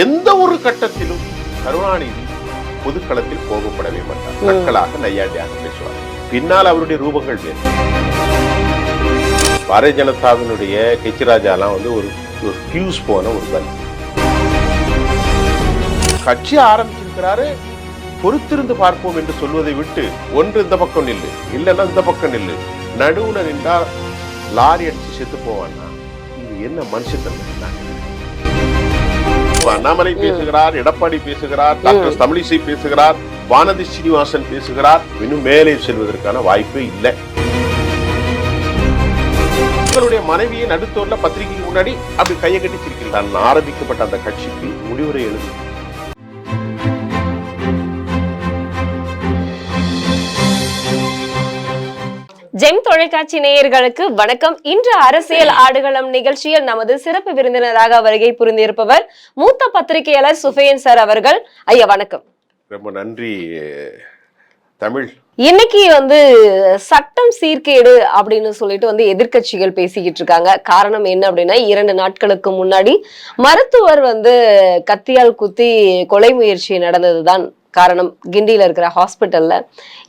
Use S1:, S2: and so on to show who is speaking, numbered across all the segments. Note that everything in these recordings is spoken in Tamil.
S1: எந்த ஒரு கட்டத்திலும் கருணாநிதி பொதுக்களத்தில் கோபப்படவே மாட்டார். நக்கலாக நையாண்டியாக பேசுவார். பின்னால் அவருடைய ரூபங்கள் வேறு. பாரதிய ஜனதாவினுடைய கெச்சிராஜாலாம் ஒரு ஃபியூஸ் போன ஒரு பல். கட்சி ஆரம்பிச்சிருக்கிறாரு, பொறுத்திருந்து பார்ப்போம் என்று சொல்வதை விட்டு ஒன்று இந்த பக்கம் நில்லு, இல்லைன்னா இந்த பக்கம் நில்லு, நடுவுல நின்றா லாரி அடிச்சு செத்து போவான்னா இது என்ன மனுஷத்தன்மை? அண்ணாமலை பேசுகிறார், எடப்பாடி பேசுகிறார், டாக்டர் தமிழிசை பேசுகிறார், வானதி சீனிவாசன் பேசுகிறார். இன்னும் மேலே செல்வதற்கான வாய்ப்பே இல்லை. உங்களுடைய மனைவியை நடுத்தோர்ல பத்திரிகைக்கு முன்னாடி அப்படி கையை கட்டி சிரிக்கிறார். தான் ஆரம்பிக்கப்பட்ட அந்த கட்சிக்கு முடிவுரை எழுது.
S2: ஜெம் தொலைக்காட்சி நேயர்களுக்கு வணக்கம். இன்று அரசியல் ஆடுகளம் நிகழ்ச்சியில் நமது சிறப்பு விருந்தினராக வருகை புரிந்திருப்பவர் மூத்த பத்திரிகையாளர் சுஃபியன் சார் அவர்கள். ஐயா வணக்கம்.
S1: ரொம்ப நன்றி தமிழ்.
S2: இன்னைக்கு சட்டம் சீர்கேடு அப்படின்னு சொல்லிட்டு எதிர்கட்சிகள் பேசிக்கிட்டு இருக்காங்க. காரணம் என்ன அப்படின்னா, 2 நாட்களுக்கு முன்னாடி மருத்துவர் கத்தியால் குத்தி கொலை முயற்சி நடந்ததுதான் காரணம், கிண்டியில இருக்கிற ஹாஸ்பிட்டல்ல.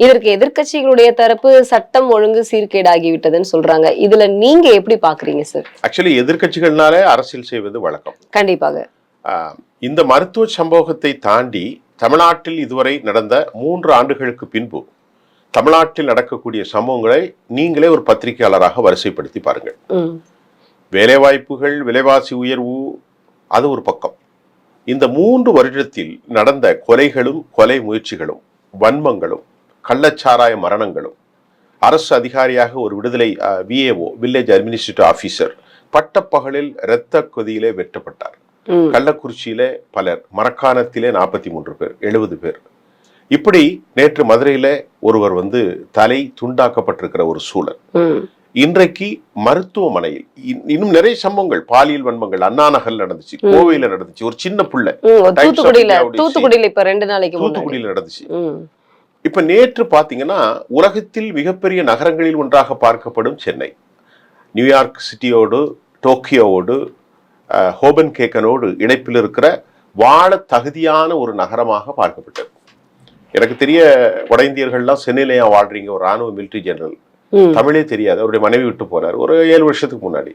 S2: இதற்கு எதிர்கட்சிகளுடைய தரப்பு சட்டம் ஒழுங்கு சீர்கேடாகிவிட்டதுன்னு சொல்றாங்க. இதுல நீங்க எப்படி பாக்குறீங்க சார்?
S1: ஆக்சுவலி எதிர்கட்சிகள்னாலே அரசியல் செய்வது வழக்கம்.
S2: கண்டிப்பாக.
S1: இந்த மருத்துவ சம்பவத்தை தாண்டி தமிழ்நாட்டில் இதுவரை நடந்த 3 ஆண்டுகளுக்கு பின்பு தமிழ்நாட்டில் நடக்கக்கூடிய சம்பவங்களை நீங்களே ஒரு பத்திரிகையாளராக வரிசைப்படுத்தி பாருங்கள். வேலைவாய்ப்புகள், விலைவாசி உயர்வு, அது ஒரு பக்கம். இந்த 3 வருடத்தில் நடந்த கொலைகளும், கொலை முயற்சிகளும், வன்மங்களும், கள்ளச்சாராய மரணங்களும், அரசு அதிகாரியாக ஒரு விடுதலை விஏஓ, வில்லேஜ் அட்மினிஸ்ட்ரேட்டிவ் ஆபீசர் பட்டப்பகலில் இரத்த கொதியிலே வெட்டப்பட்டார். கள்ளக்குறிச்சியில பலர், மரக்காணத்திலே 43 பேர், 70 பேர். இப்படி நேற்று மதுரையில ஒருவர் தலை துண்டாக்கப்பட்டிருக்கிற ஒரு சூழல். இன்றைக்கு மருத்துவமனையில் இன்னும் நிறைய சம்பவங்கள், பாலியல் வன்மங்கள் அண்ணா நகர்ல நடந்துச்சு, கோவையில நடந்துச்சு, ஒரு சின்ன புள்ள
S2: தூத்துக்குடியில இப்ப 2 நாளைக்கு
S1: தூத்துக்குடியில நடந்துச்சு. இப்ப நேற்று பாத்தீங்கன்னா உலகத்தில் மிகப்பெரிய நகரங்களில் ஒன்றாக பார்க்கப்படும் சென்னை, நியூயார்க் சிட்டியோடு, டோக்கியோவோடு, ஹோபன் கேக்கனோடு இணைப்பில் இருக்கிற வாழ தகுதியான ஒரு நகரமாக பார்க்கப்பட்டது. எனக்கு தெரிய வட இந்தியர்கள்லாம் சென்னையில ஏன் வாழ்றீங்க, ஒரு ராணுவ மிலிட்டரி ஜெனரல், தமிழே தெரியாது, அவருடைய மனைவி விட்டு போறாரு ஒரு 7 வருஷத்துக்கு முன்னாடி,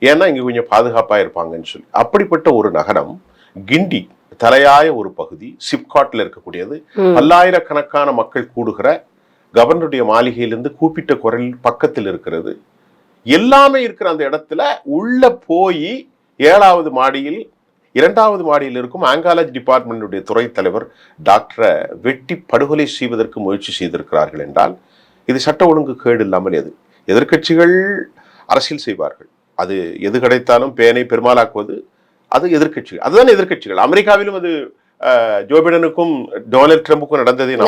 S1: ஏன்னா இங்க கொஞ்சம் பாதுகாப்பா இருப்பாங்கன்னு சொல்லி. அப்படிப்பட்ட ஒரு நகரம் கிண்டி, தலையாய ஒரு பகுதி, சிப்காட்ல இருக்கக்கூடியது, பல்லாயிரக்கணக்கான மக்கள் கூடுகிற, கவர்னருடைய மாளிகையிலிருந்து கூப்பிட்ட குரல் பக்கத்தில் இருக்கிறது, எல்லாமே இருக்கிற அந்த இடத்துல உள்ள போய் 7வது மாடியில் 2வது மாடியில் இருக்கும் ஆங்காலஜி டிபார்ட்மெண்டுடைய துறை தலைவர் டாக்டரை வெட்டி படுகொலை செய்வதற்கு முயற்சி செய்திருக்கிறார்கள் என்றால் இது சட்ட ஒழுங்கு கேடு இல்லாமல் எது? எதிர்கட்சிகள் அரசியல் செய்வார்கள், அது எது கிடைத்தாலும் பேனை பெருமாளாக்குவது அது எதிர்கட்சிகள், அதுதான் எதிர்கட்சிகள். அமெரிக்காவிலும் அது ஜோ பைடனுக்கும் டொனால்ட் ட்ரம்புக்கும் நடந்ததே,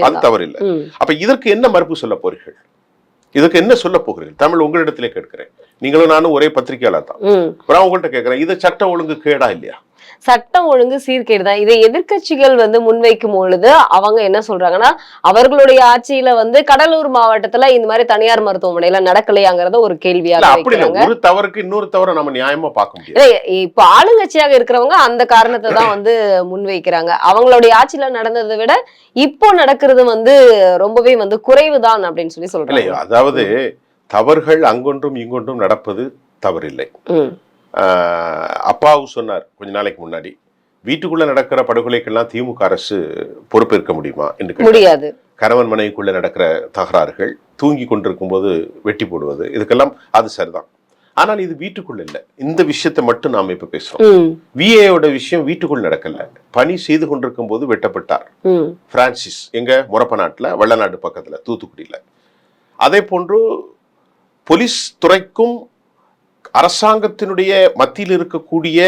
S1: அது தவறில்லை. அப்ப இதற்கு என்ன மறுப்பு சொல்ல போறீர்கள்? இதுக்கு என்ன சொல்ல போகிறீர்கள்? தமிழ், உங்களிடத்திலே கேட்கிறேன். நீங்களும் நானும் ஒரே பத்திரிகையாளர் தான். உங்கள்கிட்ட கேட்கிறேன், இது சட்ட ஒழுங்கு கேடா இல்லையா?
S2: சட்டம் ஒழுங்கு சீர்கேடுதான். இதை எதிர்கட்சிகள் முன்வைக்கும் பொழுது அவங்க என்ன சொல்றாங்கன்னா, அவர்களுடைய ஆட்சியில கடலூர் மாவட்டத்துல இந்த மாதிரி தனியார் மருத்துவமனையில நடக்கலையாங்கிறத ஒரு கேள்வியாக வைக்கிறாங்க.
S1: ஒரு தவறுக்கு இன்னொரு தவறை நம்ம நியாயமா பார்க்க முடியாது.
S2: இப்ப ஆளுங்கட்சியாக இருக்கிறவங்க அந்த காரணத்தை தான் முன்வைக்கிறாங்க. அவங்களுடைய ஆட்சியில நடந்ததை விட இப்போ நடக்கிறது ரொம்பவே குறைவுதான் அப்படின்னு சொல்லி சொல்றாங்க.
S1: அதாவது தவறுகள் அங்கொன்றும் இங்கொன்றும் நடப்பது தவறில்லை. அப்பாவு சொன்னார் கொஞ்ச நாளைக்கு முன்னாடி, வீட்டுக்குள்ள நடக்கிற படுகொலைக்கெல்லாம் திமுக அரசு பொறுப்பேற்க முடியுமா என்று.
S2: முடியாது.
S1: கணவன் மனைவிக்குள்ள நடக்கிற தகராறுகள், தூங்கி கொண்டிருக்கும் போது வெட்டி போடுவது, இதுக்கெல்லாம் அது சரிதான். ஆனால் இது வீட்டுக்குள்ள இல்ல. இந்த விஷயத்தை மட்டும் நாம இப்ப பேசுறோம். விஏயோட விஷயம் வீட்டுக்குள் நடக்கல, பணி செய்து கொண்டிருக்கும் போது வெட்டப்பட்டார் பிரான்சிஸ், எங்க முறப்பநாட்டுல, வள்ளநாடு பக்கத்துல, தூத்துக்குடியில. அதே போன்று போலீஸ் துறைக்கும் அரசாங்கத்தினுடைய மத்தியில் இருக்கக்கூடிய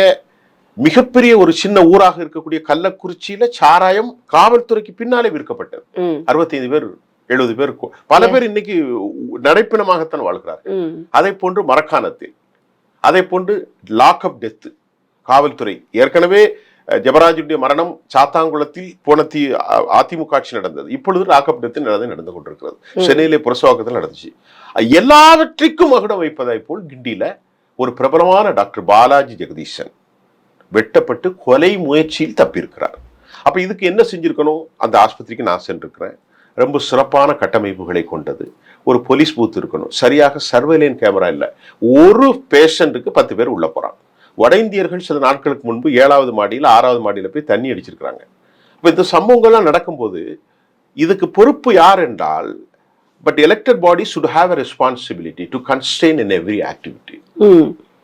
S1: மிகப்பெரிய ஒரு சின்ன ஊராக இருக்கக்கூடிய கள்ளக்குறிச்சியில சாராயம் காவல்துறைக்கு பின்னாலே விற்கப்பட்டது. 65 பேர், 70 பேர், பல பேர் இன்னைக்கு நடைப்பிணமாகத்தான் வாழ்கிறார்கள். அதை போன்று மரக்காணத்தில், அதை போன்று லாக் அப் டெத், காவல்துறை ஏற்கனவே ஜெபராஜுடைய மரணம் சாத்தாங்குளத்தில் போன அதிமுக ஆட்சி நடந்தது, இப்பொழுது லாக் அப் டெத் நடந்து கொண்டிருக்கிறது. சென்னையிலே புரசவாக்கத்தில் நடந்துச்சு. எல்லாவற்றிற்கும் மகுடம் வைப்பதை போல் கிண்டியில ஒரு பிரபலமான டாக்டர் பாலாஜி ஜெகதீசன், வெட்டப்பட்டு கொலை முயற்சியில் தப்பியிருக்கிறார். அப்ப இதுக்கு என்ன செஞ்சிருக்கணும்? அந்த ஆஸ்பத்திரிக்கு நான் சென்றிருக்கிறேன். ரொம்ப சிறப்பான கட்டமைப்புகளை கொண்டது. ஒரு போலீஸ் பூத் இருக்கணும். சரியாக சர்வேலைன் கேமரா இல்லை. ஒரு பேஷண்ட்டுக்கு 10 பேர் உள்ள போறாங்க. வட இந்தியர்கள் சில நாட்களுக்கு முன்பு 7வது மாடியில் 6வது மாடியில போய் தண்ணி அடிச்சிருக்கிறாங்க. இப்ப இந்த சம்பவங்கள்லாம் நடக்கும்போது இதுக்கு பொறுப்பு யார் என்றால், but elected bodies should have a responsibility to constrain in every activity.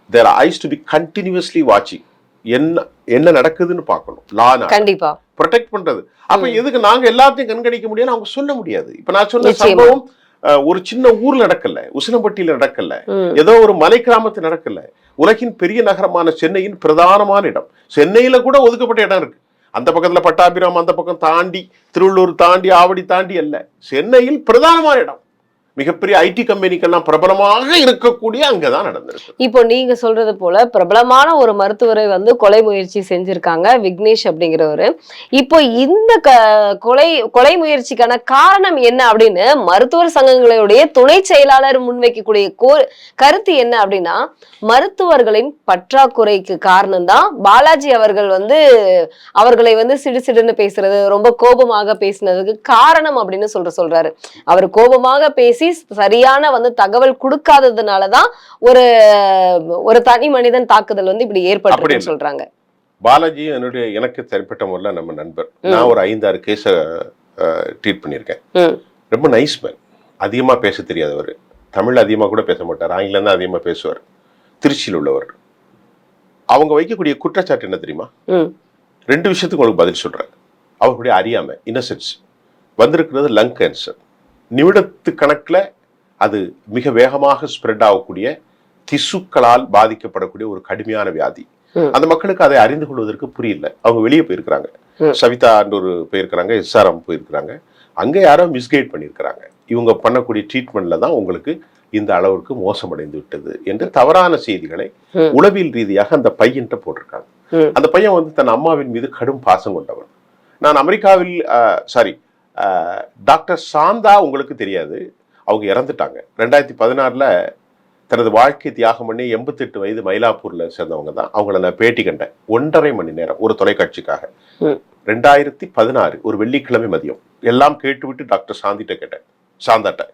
S1: Their eyes to be continuously watching. என்ன நடக்குதுன்னு பார்க்கணும்.
S2: கண்டிப்பா
S1: ப்ரொடெக்ட் பண்றது. அப்ப எதுக்கு நாங்க எல்லாத்தையும் கண்காணிக்க முடியாது? அவங்க சொல்ல முடியாது. இப்ப நான் சொன்ன சம்பவம் ஒரு சின்ன ஊர்ல நடக்கல, உசிலம்பட்டியில நடக்கல, ஏதோ ஒரு மலை கிராமத்தில் நடக்கல. உலகின் பெரிய நகரமான சென்னையின் பிரதானமான இடம். சென்னையில கூட ஒதுக்கப்பட்ட இடம் இருக்கு. அந்த பக்கத்துல பட்டாபிராம், அந்த பக்கம் தாண்டி திருவள்ளூர் தாண்டி ஆவடி தாண்டி அல்ல, சென்னையில் பிரதானமான இடம். மிகப்பெரிய ஐடி கம்பெனிக்கெல்லாம் பிரபலமாக இருக்கக்கூடிய அங்கதான் நடந்திருக்கு.
S2: இப்போ நீங்க சொல்றது போல பிரபலமான ஒரு மருத்துவரை வந்து கொலை முயற்சி செஞ்சிருக்காங்க, விக்னேஷ் அப்படிங்கிறவரு. இப்போ இந்த கொலை முயற்சிக்கான காரணம் என்ன அப்படின்னு மருத்துவர் சங்கங்களுடைய துணை செயலாளர் முன்வைக்கக்கூடிய கருத்து என்ன அப்படின்னா, மருத்துவர்களின் பற்றாக்குறைக்கு காரணம் தான் பாலாஜி அவர்கள் வந்து அவர்களை வந்து சிடுசிடுன்னு பேசுறது, ரொம்ப கோபமாக பேசினதுக்கு காரணம் அப்படின்னு சொல்றாரு. அவர் கோபமாக பேசி சரியான வந்து தகவல் கொடுக்காததுனாலதான் ஒரு தனி மனிதன் தாக்குதல் வந்து இப்படி ஏற்பட்டு சொல்றாங்க.
S1: பாலாஜி எனக்கு தனிப்பட்ட முறையில் நம்ம நண்பர். நான் ஒரு 5-6 கேஸ ட்ரீட் பண்ணியிருக்கேன். ரொம்ப நைஸ் மேன். அதிகமா பேச தெரியாதவர். தமிழ் அதிகமா கூட பேச மாட்டார், ஆங்கிலம் தான் அதிகமா பேசுவார். திருச்சியில் உள்ளவர். அவங்க வைக்கக்கூடிய குற்றச்சாட்டு என்ன தெரியுமா? 2 விஷயத்துக்கு உங்களுக்கு பதில் சொல்றேன். அவர்களுடைய அறியாமை, இன்னசென்ஸ். வந்திருக்கிறது லங் கேன்சர். நிமிடத்து கணக்கில் அது மிக வேகமாக ஸ்ப்ரெட் ஆகக்கூடிய திசுக்களால் பாதிக்கப்படக்கூடிய ஒரு கடுமையான வியாதி. அந்த மக்களுக்கு அதை அறிந்து கொள்வதற்கு புரியல. அவங்க வெளியே போயிருக்கிறாங்க. சவிதா ஒரு போயிருக்கிறாங்க, SRM போயிருக்கிறாங்க. அங்க யாரோ மிஸ்கைட் பண்ணியிருக்கிறாங்க. இவங்க பண்ணக்கூடிய ட்ரீட்மெண்ட்ல தான் உங்களுக்கு இந்த அளவுக்கு மோசமடைந்து விட்டது என்று தவறான செய்திகளை உளவியல் ரீதியாக அந்த பையன்கிட்ட போட்டிருக்காங்க. அந்த பையன் வந்து தன் அம்மாவின் மீது கடும் பாசம் கொண்டவன். நான் அமெரிக்காவில் டாக்டர் சாந்தா, உங்களுக்கு தெரியாது, அவங்க இறந்துட்டாங்க. 2016 தனது வாழ்க்கை தியாகம் பண்ணி 88 வயது மயிலாப்பூர்ல சேர்ந்தவங்க தான். அவங்கள நான் பேட்டி கண்டேன் 1.5 மணி நேரம் ஒரு தொலைக்காட்சிக்காக. 2016 ஒரு வெள்ளிக்கிழமை மதியம். எல்லாம் கேட்டுவிட்டு டாக்டர் சாந்தாட்ட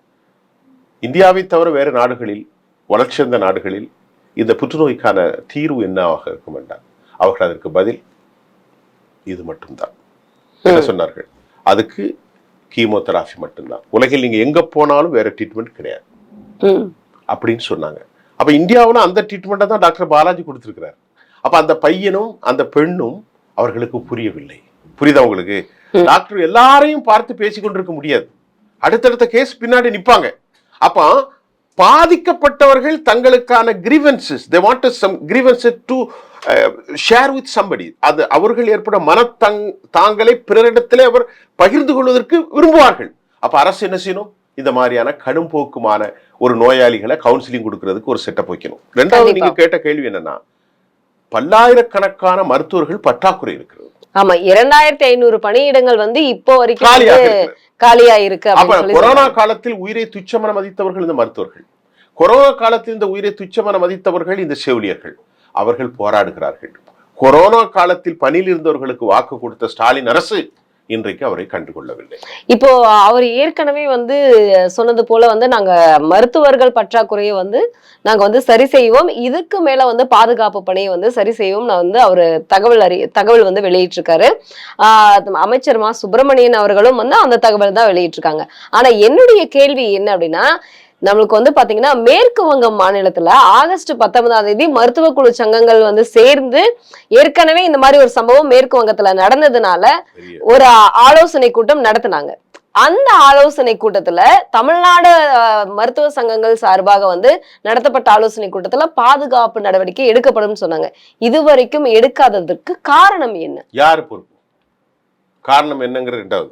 S1: இந்தியாவை தவிர வேறு நாடுகளில், வளர்ச்சியடைந்த நாடுகளில் இந்த புற்றுநோய்க்கான தீர்வு என்னவாக இருக்கும் என்றார். அவர்கள் அதற்கு பதில் இது மட்டும்தான். என்ன சொன்னார்கள்? அதுக்கு கீமோதெராபி மட்டும்தான். உலகில் நீங்க எங்க போனாலும் வேற ட்ரீட்மெண்ட் கிடையாது அப்படின்னு சொன்னாங்க. அப்ப இந்தியாவில் அந்த ட்ரீட்மெண்ட்டை தான் டாக்டர் பாலாஜி கொடுத்திருக்கிறார். அப்ப அந்த பையனும் அந்த பெண்ணும் அவர்களுக்கு புரியவில்லை. புரியுதா உங்களுக்கு? டாக்டர் எல்லாரையும் பார்த்து பேசிக்கொண்டிருக்க முடியாது. அடுத்தடுத்த கேஸ் பின்னாடி நிப்பாங்க. அப்ப பாதிக்கப்பட்டவர்கள் தங்களுக்கான grievances, they wanted some grievances to share with somebody. அது அவர்கள் ஏற்படும் தாங்களை பிறரிடத்திலே அவர் பகிர்ந்து கொள்வதற்கு விரும்புவார்கள். அப்ப அரசு என்ன செய்யணும்? இந்த மாதிரியான கடும் போக்குமான ஒரு நோயாளிகளை கவுன்சிலிங் கொடுக்கறதுக்கு ஒரு செட்டப் வைக்கணும். 2வது நீங்க கேட்ட கேள்வி என்னன்னா, பல்லாயிரக்கணக்கான மருத்துவர்கள் பற்றாக்குறை இருக்கிறது.
S2: ஆமா, 2500 பணியிடங்கள் வந்து இப்போ வரைக்கும் காலியா இருக்கு.
S1: அப்ப கொரோனா காலத்தில் உயிரை துச்சமென மதித்தவர்கள் இந்த மருத்துவர்கள், கொரோனா காலத்தில் இந்த உயிரை துச்சமென மதித்தவர்கள் இந்த செவிலியர்கள். அவர்கள் போராடுகிறார்கள். கொரோனா காலத்தில் பணியில் இருந்தவர்களுக்கு வாக்கு கொடுத்த ஸ்டாலின் அரசு இன்றைக்கு அவரை கண்டுகொள்ளவில்லை.
S2: இப்போ அவர் ஏற்கனவே வந்து சொன்னது போல வந்து நாங்க மருத்துவர்கள் பற்றாக்குறையை வந்து நாங்க வந்து சரி செய்வோம், இதுக்கு மேல வந்து பாதுகாப்பு பணியை வந்து சரி செய்வோம் நான் வந்து அவரு தகவல் வந்து வெளியிட்டிருக்காரு. அமைச்சர் மா சுப்பிரமணியன் அவர்களும் வந்து அந்த தகவல் தான் வெளியிட்டிருக்காங்க. ஆனா என்னுடைய கேள்வி என்ன அப்படின்னா, நம்மளுக்கு வந்து பாத்தீங்கன்னா மேற்கு வங்கம் மாநிலத்துல ஆகஸ்ட் 19ஆம் தேதி மருத்துவ குழு சங்கங்கள் வந்து சேர்ந்து ஏற்கனவே இந்த மாதிரி ஒரு சம்பவம் மேற்கு வங்கத்துல நடந்ததுனால ஒரு ஆலோசனை கூட்டம் நடத்தினாங்க. அந்த ஆலோசனை கூட்டத்துல தமிழ்நாடு மருத்துவ சங்கங்கள் சார்பாக வந்து நடத்தப்பட்ட ஆலோசனை கூட்டத்துல பாதுகாப்பு நடவடிக்கை எடுக்கப்படும் சொன்னாங்க. இதுவரைக்கும் எடுக்காததற்கு காரணம் என்ன?
S1: யாரு பொறுப்பு? காரணம் என்னங்கிற 2வது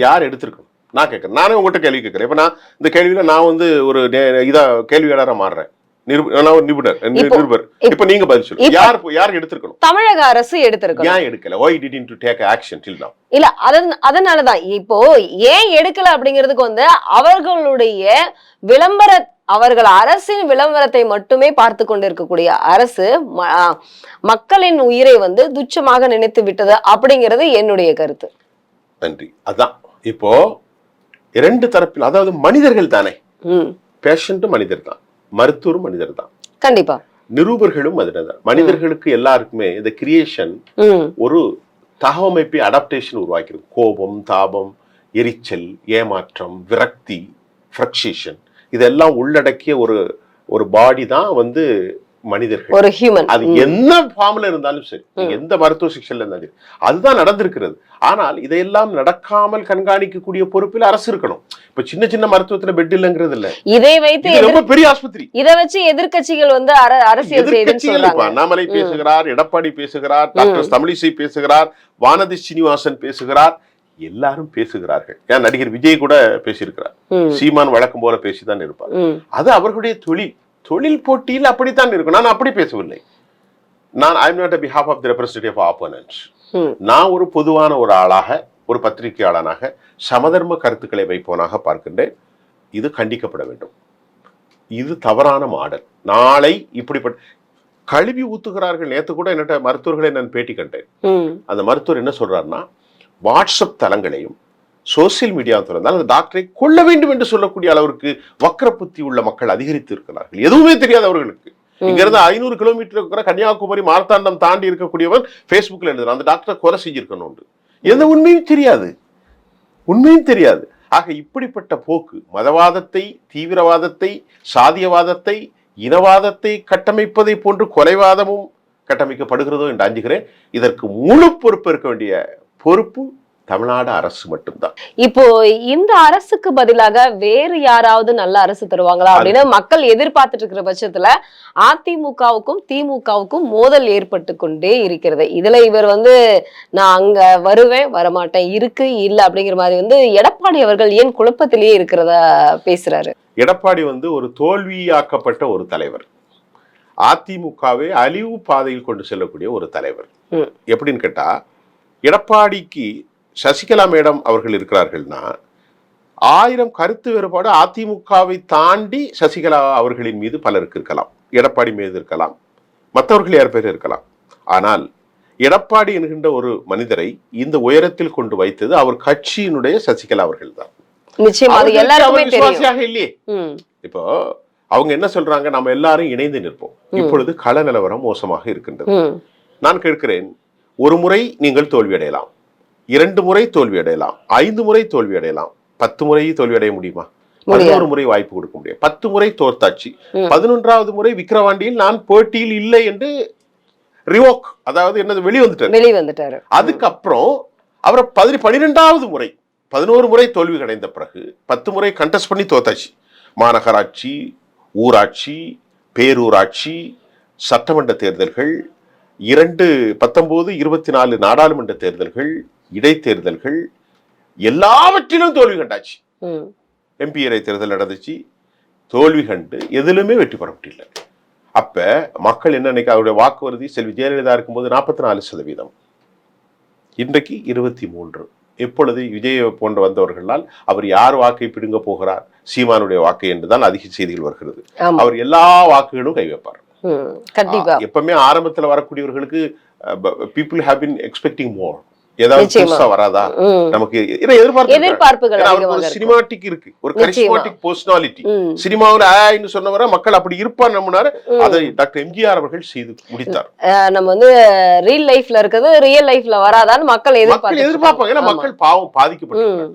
S1: யார் எடுத்திருக்கணும்? நான் கேட்கறேன். நானே உங்கள்கிட்ட கேள்வி கேட்கறேன். இப்ப நான் இந்த கேள்வியில நான் வந்து ஒரு கேள்வியாளரா மாறுறேன். நிபுணர். இப்ப நீங்க பதில் சொல்லுங்க. யார் எடுத்திருக்கணும்?
S2: தமிழக அரசு எடுத்திருக்கணும்.
S1: ஏன் எடுக்கல? Why didn't you take action till now?
S2: இல்ல அதனாலதான் இப்போ ஏன் எடுக்கல அப்படிங்கிறதுக்கு வந்து அவர்களுடைய விளம்பர அவர்கள் அரசின் விளம்பரத்தை மட்டுமே பார்த்து கொண்டிருக்கக்கூடிய அரசு மக்களின் உயிரை வந்து துச்சமாக நினைத்து விட்டது அப்படிங்கிறது என்னுடைய கருத்து.
S1: நன்றி. அதான் இப்போ இரண்டு தரப்பில், அதாவது மனிதர்கள் தானே, பேஷண்ட்டும் மனிதர் தான், மருத்துவரும் மனிதர் தான்,
S2: கண்டிப்பா
S1: நிருபர்களும் மனிதர் தான். மனிதர்களுக்கு எல்லாருக்குமே இந்த கிரியேஷன் ஒரு தகவமைப்பை அடாப்டேஷன் உருவாக்கிறது. கோபம், தாபம், எரிச்சல், ஏமாற்றம், விரக்தி, ஃப்ரக்ஷேஷன் இதெல்லாம் உள்ளடக்கிய ஒரு பாடி தான் வந்து மனிதர்கள்,
S2: ஒரு ஹியூமன்.
S1: அது என்ன ஃபார்ம்ல இருந்தாலும் சரி, எந்த மருத்துவ சிகிச்சையில இருந்தாலும் சரி, அதுதான் நடந்திருக்கிறது. ஆனால் இதையெல்லாம் நடக்காமல் கண்காணிக்கக்கூடிய பொறுப்பில் அரசு இருக்கணும். இப்ப சின்ன சின்ன மருத்துவத்துல பெட் இல்லங்கிறது இல்ல,
S2: இதை வைத்து
S1: ரொம்ப பெரிய ஆஸ்பத்திரி.
S2: இதை வச்சு எதிர்க்கட்சிகள் வந்து அரசியல் செய்து
S1: அண்ணாமலை பேசுகிறார், எடப்பாடி பேசுகிறார், டாக்டர் தமிழிசை பேசுகிறார், வானதி சீனிவாசன் பேசுகிறார், எல்லாரும் பேசுகிறார்கள். ஏன் நடிகர் விஜய் கூட பேசியிருக்கிறார், சீமான் வழக்கம் போல பேசிதான் இருப்பார். அது அவர்களுடைய தொழில் போட்டியில் அப்படித்தான் இருக்கும். நான் அப்படி பேசவில்லை. நான் I am not on behalf of the representative of opponents. நான் ஒரு பொதுவான ஒரு ஆளாக, ஒரு பத்திரிகையாளனாக சமதர்ம கருத்துக்களை வைப்பவனாக பார்க்கின்றேன். இது கண்டிக்கப்பட வேண்டும். இது தவறான மாடல். நாளை இப்படிப்பட்ட கழுவி ஊத்துகிறார்கள். நேற்று கூட என்னட்ட மருத்துவர்களை நான் பேட்டி கண்டேன். அந்த மருத்துவர் என்ன சொல்றாருன்னா, வாட்ஸ்அப் தளங்களையும் சோசியல் மீடியா திறந்தால் அந்த டாக்டரை கொள்ள வேண்டும் என்று சொல்லக்கூடிய அளவிற்கு வக்கர புத்தி உள்ள மக்கள் அதிகரித்து இருக்கிறார்கள். எதுவுமே தெரியாது அவர்களுக்கு. இங்க இருந்து 500 கிலோமீட்டர் கன்னியாகுமரி மார்த்தாண்டம் தாண்டி இருக்கக்கூடியவன் பேஸ்புக்ல எழுதுறான், அந்த டாக்டரை கொலை செஞ்சிருக்கணும். எந்த உண்மையும் தெரியாது. ஆக இப்படிப்பட்ட போக்கு மதவாதத்தை, தீவிரவாதத்தை, சாதியவாதத்தை, இனவாதத்தை கட்டமைப்பதை போன்று கொலைவாதமும் கட்டமைக்கப்படுகிறதோ என்று அஞ்சுகிறேன். இதற்கு முழு பொறுப்பு இருக்க வேண்டிய பொறுப்பு தமிழ்நாடு அரசு மட்டும்தான்.
S2: இப்போ இந்த அரசுக்கு பதிலாக வேறு யாராவது நல்ல அரசு தருவாங்களா அப்படின்னு மக்கள் எதிர்பார்த்துட்டு இருக்கிற பட்சத்துல அதிமுகவுக்கும் திமுகவுக்கும் மோதல் ஏற்பட்டு கொண்டே இருக்கிறது. இதுல இவர் வந்து நான் அங்க வருவேன், வரமாட்டேன், இருக்கு இல்ல அப்படிங்கிற மாதிரி வந்து எடப்பாடி அவர்கள் ஏன் குழப்பத்திலேயே இருக்கிறதா பேசுறாரு?
S1: எடப்பாடி வந்து ஒரு தோல்வியாக்கப்பட்ட ஒரு தலைவர், அதிமுகவை அழிவு பாதையில் கொண்டு செல்லக்கூடிய ஒரு தலைவர். எப்படின்னு கேட்டா, எடப்பாடிக்கு சசிகலா மேடம் அவர்கள் இருக்கிறார்கள்னா 1000 கருத்து வேறுபாடு அதிமுகவை தாண்டி சசிகலா அவர்களின் மீது பலருக்கு இருக்கலாம், எடப்பாடி மீது இருக்கலாம், மற்றவர்கள் யார் பேர் இருக்கலாம். ஆனால் எடப்பாடி என்கின்ற ஒரு மனிதரை இந்த உயரத்தில் கொண்டு வைத்தது அவர் கட்சியினுடைய சசிகலா அவர்கள் தான். இல்லையே, இப்போ அவங்க என்ன சொல்றாங்க, நம்ம எல்லாரும் இணைந்து நிற்போம். இப்பொழுது கள நிலவரம் மோசமாக இருக்கின்றது. நான் கேட்கிறேன், ஒரு முறை நீங்கள் தோல்வி அடையலாம், 2 முறை தோல்வி அடையலாம், 5 முறை தோல்வி அடையலாம், 10 முறை தோல்வி அடைய முடியுமா? 11 முறை வாய்ப்பு கொடுக்க முடியும். 10 முறை தோற்றாச்சு, 11வது முறை விக்கிரவாண்டியில் நான் போட்டியில் இல்லை என்று ரிவோக், அதாவது என்னது வெளிவந்துட்டாரு. அதுக்கப்புறம் அவரை 12வது முறை 11 முறை தோல்வி அடைந்த பிறகு 10 முறை கண்டெஸ்ட் பண்ணி தோத்தாச்சு. மாநகராட்சி, ஊராட்சி, பேரூராட்சி, சட்டமன்ற தேர்தல்கள், 2019, 24 நாடாளுமன்ற தேர்தல்கள், இடைத்தேர்தல்கள், எல்லாவற்றிலும் தோல்வி கண்டாச்சு. எம்பி தேர்தல் நடந்துச்சு, தோல்வி கண்டு எதிலுமே வெற்றி பெற முடியல. அப்ப மக்கள் என்ன நினைக்க, அவருடைய வாக்குறுதி செல்வி ஜெயலலிதா இருக்கும்போது 44%, இன்றைக்கு 23. எப்பொழுது விஜய் போன்ற வந்தவர்களால் அவர் யார் வாக்கை பிடுங்க போகிறார், சீமானுடைய வாக்கை என்றுதான் அதிக செய்திகள் வருகிறது. அவர் எல்லா வாக்குகளும் கை வைப்பார். எப்பவுமே ஆரம்பத்துல வரக்கூடியவர்களுக்கு people have been expecting more. ஏதாவது புதுசா வராதா நமக்கு எதிர்பார்ப்புகள். ஒரு சினிமாட்டிக் இருக்கு, ஒரு கரிஸ்மாட்டிக் பர்சனாலிட்டி. சினிமாவில் ஆயின்னு சொன்னவரை மக்கள் அப்படி இருப்பார் நம்பினாரு. அதை டாக்டர் எம்ஜிஆர் அவர்கள் செய்து முடித்தார்.
S2: நம்ம வந்து ரியல் லைஃப்ல இருக்கிறது ரியல் லைஃப்ல வராதான்னு மக்கள்
S1: எதிர்பார்ப்பாங்க. ஏன்னா மக்கள் பாவம் பாதிக்கப்பட்டிருக்காங்க.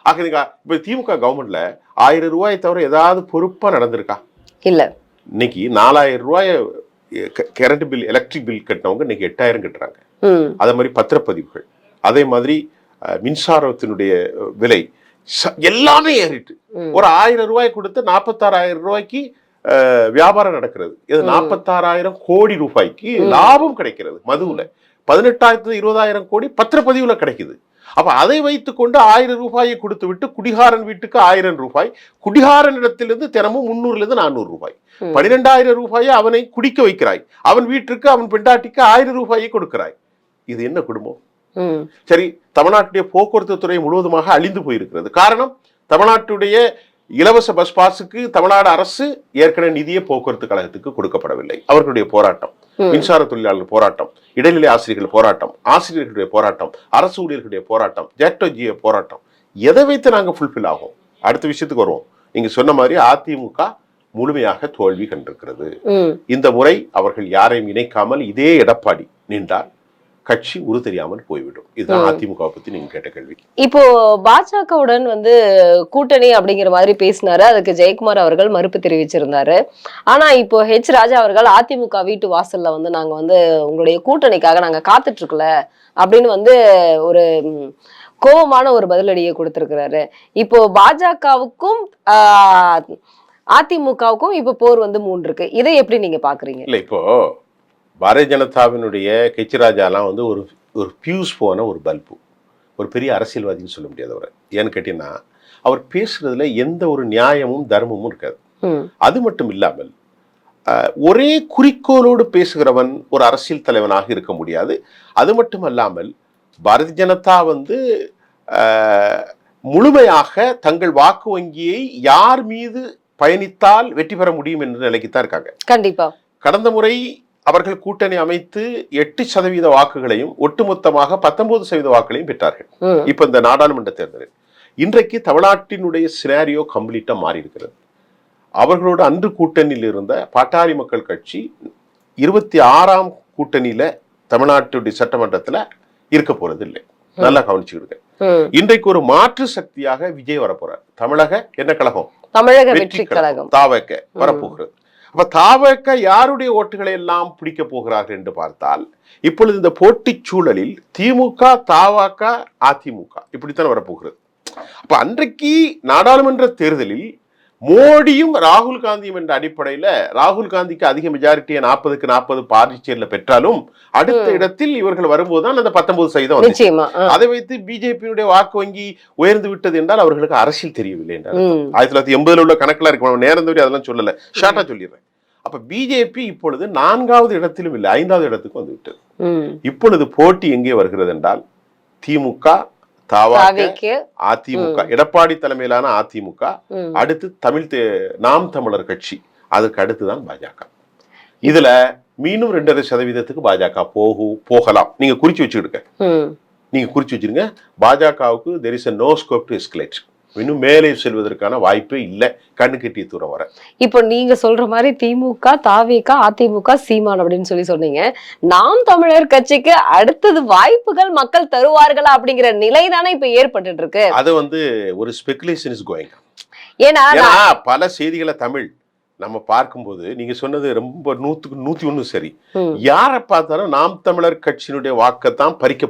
S1: ஆக இப்ப திமுக கவர்மெண்ட்ல 1000 ரூபாய் தவிர ஏதாவது பொறுப்பா நடந்திருக்கா? இல்ல. இன்னைக்கு 4000 ரூபாய் கரண்ட் பில், எலக்ட்ரிக் பில் கட்டினவங்க இன்னைக்கு 8000 கட்டுறாங்க. அதே மாதிரி பத்திரப்பதிவுகள், அதே மாதிரி மின்சாரத்தினுடைய விலை எல்லாமே ஏறிட்டு. ஒரு 1000 ரூபாய் கொடுத்து 46,000 ரூபாய்க்கு வியாபாரம் நடக்கிறது. இது 46,000 கோடி ரூபாய்க்கு லாபம் கிடைக்கிறது மதுவுல. 18,000 20,000 கோடி பத்திரப்பதிவுல கிடைக்குது. அப்ப அதை வைத்துக் கொண்டு 1000 ரூபாயை கொடுத்து விட்டு குடிகாரன் வீட்டுக்கு 1000 ரூபாய், குடிகாரன் இடத்திலிருந்து தினமும் 300 400 ரூபாய், 12,000 ரூபாயை அவனை குடிக்க வைக்கிறாய். அவன் வீட்டுக்கு, அவன் பெண்டாட்டிக்கு 1000 ரூபாயை கொடுக்கிறாய். இது என்ன குடும்பம்? சரி, தமிழ்நாட்டுடைய போக்குவரத்து துறை முழுவதுமாக அழிந்து போயிருக்கிறது. காரணம், தமிழ்நாட்டுடைய இலவச பஸ் பாஸுக்கு தமிழ்நாடு அரசு ஏற்கனவே நிதியை போக்குவரத்து கழகத்துக்கு கொடுக்கப்படவில்லை. அவர்களுடைய போராட்டம், மின்சார தொழிலாளர்கள் போராட்டம், இடைநிலை ஆசிரியர்கள் போராட்டம், ஆசிரியர்களுடைய போராட்டம், அரசு ஊழியர்களுடைய போராட்டம், ஜேட்டோஜிய போராட்டம், எதை வைத்து நாங்கள் ஃபுல்ஃபில் ஆகும்? அடுத்த விஷயத்துக்கு வருவோம். நீங்க சொன்ன மாதிரி அதிமுக முழுமையாக தோல்வி கண்டிருக்கிறது. இந்த முறை அவர்கள் யாரையும் இணைக்காமல் இதே எடப்பாடி நின்றால் கட்சி உரு தெரியாமல் போய்விடும். இதுதான் அதிமுக பத்தி நீங்க கேட்ட கேள்வி.
S2: இப்போ பாஜகவுடன் வந்து கூட்டணி அப்படிங்கிற மாதிரி பேசினாரு. அதுக்கு ஜெயக்குமார் அவர்கள் மறுப்பு தெரிவிச்சிருந்தாரு. ஆனா இப்போ ஹெச் ராஜா அவர்கள் அதிமுக வீட்டு வாசல்ல வந்து நாங்க வந்து உங்களுடைய கூட்டணிக்காக நாங்க காத்துட்டு இருக்கல அப்படின்னு வந்து ஒரு கோபமான ஒரு பதிலடியை கொடுத்திருக்கிறாரு. இப்போ பாஜகவுக்கும் அதிமுகவுக்கும் இப்ப போர் வந்து 3 இருக்கு. இதை எப்படி நீங்க பாக்குறீங்க?
S1: இல்ல, இப்போ பாரதிய ஜனதாவினுடைய ஹெச் ராஜாலாம் வந்து ஒரு பியூஸ் போன ஒரு பல்பு, ஒரு பெரிய அரசியல்வாதின்னு சொல்ல முடியாது அவரை. ஏன்னு கேட்டீங்கன்னா அவர் பேசுறதுல எந்த ஒரு நியாயமும் தர்மமும் இருக்காது. அது மட்டும் இல்லாமல் ஒரே குறிக்கோளோடு பேசுகிறவன் ஒரு அரசியல் தலைவனாக இருக்க முடியாது. அது மட்டும் அல்லாமல் பாரதிய ஜனதா வந்து முழுமையாக தங்கள் வாக்கு வங்கியை யார் மீது பயணித்தால் வெற்றி பெற முடியும் என்ற நிலைக்குத்தான் இருக்காங்க.
S2: கண்டிப்பா
S1: கடந்த முறை அவர்கள் கூட்டணி அமைத்து 8% வாக்குகளையும் ஒட்டுமொத்தமாக 19% வாக்குகளையும் பெற்றார்கள். இப்ப இந்த நாடாளுமன்ற தேர்தலில் இன்றைக்கு தமிழ்நாட்டினுடைய சினாரியோ கம்ப்ளீட்டா மாறி இருக்கிறது. அவர்களோடு அன்று கூட்டணியில் இருந்த பாட்டாளி மக்கள் கட்சி 26ஆம் கூட்டணியில தமிழ்நாட்டுடைய சட்டமன்றத்துல இருக்க போறது இல்லை. நல்லா கவனிச்சுக்கிடுங்க. இன்றைக்கு ஒரு மாற்று சக்தியாக விஜய் வரப்போறார். தமிழக என்ன கழகம்?
S2: தமிழக வெற்றி கழகம்
S1: தாவக வரப்போகிறது. அப்ப தாவக யாருடைய ஓட்டுகளை எல்லாம் பிடிக்க போகிறார்கள் என்று பார்த்தால், இப்பொழுது இந்த போட்டி சூழலில் திமுக, தாவக, அதிமுக இப்படித்தான் வரப்போகிறது. அப்ப அன்றைக்கு நாடாளுமன்ற தேர்தலில் மோடியும் ராகுல் காந்தியும் என்ற அடிப்படையில ராகுல் காந்திக்கு அதிக மெஜாரிட்டியை 40க்கு 40 பாண்டிச்சேரியில பெற்றாலும் அடுத்த இடத்தில் இவர்கள் வரும்போதுதான் அந்த 19% வந்து. அதை வைத்து பிஜேபியுடைய வாக்கு வங்கி உயர்ந்து விட்டது என்றால் அவர்களுக்கு அரசியல் தெரியவில்லை என்றால் 1980 உள்ள கணக்குல இருக்கு. நேரம் தவிர அதெல்லாம் சொல்லல, ஷார்ட்டா சொல்லிடுறேன். அப்ப பிஜேபி இப்பொழுது 4வது இடத்திலும் இல்லை, 5வது இடத்துக்கு வந்து விட்டது. இப்பொழுது போட்டி எங்கே வருகிறது என்றால் திமுக, அதிமுக, எடப்பாடி தலைமையிலான அதிமுக, அடுத்து நாம் தமிழர் கட்சி, அதுக்கு அடுத்துதான் பாஜக. இதுல மீண்டும் 2.5% பாஜக போகலாம். நீங்க குறிச்சு வச்சிருங்க. பாஜகவுக்கு there is a no scope to escalate. இன்னும் மேலே செல்வதற்கான வாய்ப்பே இல்லை, கண்ணு கட்டிய தூரம் வர.
S2: இப்போ நீங்க சொல்ற மாதிரி திமுக, தாவேக, அதிமுக, சீமான் அப்படின்னு சொன்னீங்க. நாம் தமிழர் கட்சிக்கு அடுத்தது வாய்ப்புகள் மக்கள் தருவார்களா அப்படிங்கிற நிலை தானே இப்ப ஏற்பட்டு இருக்கு.
S1: அது வந்து ஒரு ஸ்பெகுலேஷன் இஸ் கோயிங்.
S2: ஏன்னா
S1: பல செய்திகளை தமிழ் நம்ம பார்க்கும்போது நீங்க சொன்னது ரொம்ப 100க்கு 101 சரி. யாரை பார்த்தாலும் நாம் தமிழர் கட்சியினுடைய வாக்கத்தான் பறிக்க